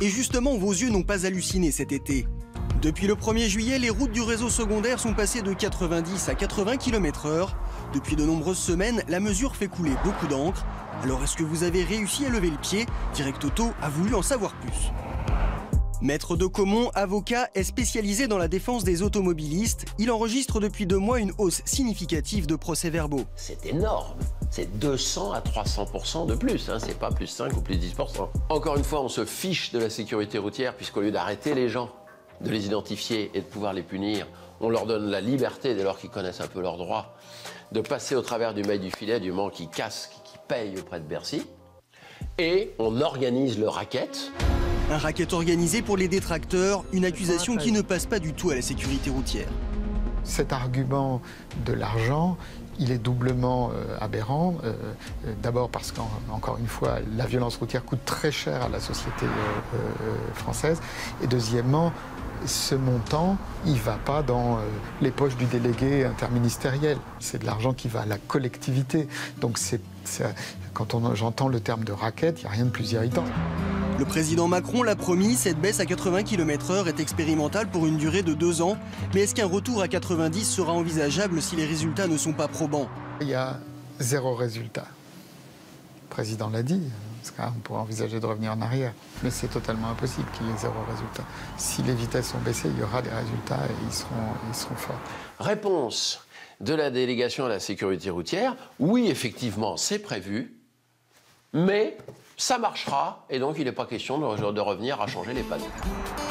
Et justement, vos yeux n'ont pas halluciné cet été. Depuis le 1er juillet, les routes du réseau secondaire sont passées de 90 à 80 km/h. Depuis de nombreuses semaines, la mesure fait couler beaucoup d'encre. Alors est-ce que vous avez réussi à lever le pied? Direct Auto a voulu en savoir plus. Maître de Caumont, avocat, est spécialisé dans la défense des automobilistes. Il enregistre depuis 2 mois une hausse significative de procès-verbaux. C'est énorme. C'est 200 à 300% de plus, hein. C'est pas plus 5 ou plus 10%. Encore une fois, on se fiche de la sécurité routière puisqu'au lieu d'arrêter les gens, de les identifier et de pouvoir les punir, on leur donne la liberté, dès lors qu'ils connaissent un peu leurs droits, de passer au travers du mail du filet, du Mans qui casse, qui paye auprès de Bercy. Et on organise le racket. Un racket organisé pour les détracteurs, une accusation qui ne passe pas du tout à la sécurité routière. Cet argument de l'argent, il est doublement aberrant. D'abord parce qu'encore une fois, la violence routière coûte très cher à la société française. Et deuxièmement, ce montant, il ne va pas dans les poches du délégué interministériel. C'est de l'argent qui va à la collectivité. Donc quand j'entends le terme de racket, il n'y a rien de plus irritant. Le président Macron l'a promis, cette baisse à 80 km/h est expérimentale pour une durée de 2 ans. Mais est-ce qu'un retour à 90 sera envisageable si les résultats ne sont pas probants? Il y a 0 résultat. Le président l'a dit, on pourrait envisager de revenir en arrière. Mais c'est totalement impossible qu'il y ait 0 résultat. Si les vitesses sont baissées, il y aura des résultats et ils seront forts. Réponse de la délégation à la sécurité routière. Oui, effectivement, c'est prévu, mais ça marchera, et donc il n'est pas question de revenir à changer les panneaux.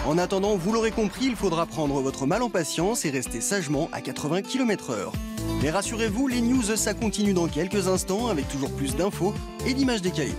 En attendant, vous l'aurez compris, il faudra prendre votre mal en patience et rester sagement à 80 km/h. Mais rassurez-vous, les news, ça continue dans quelques instants avec toujours plus d'infos et d'images décalées.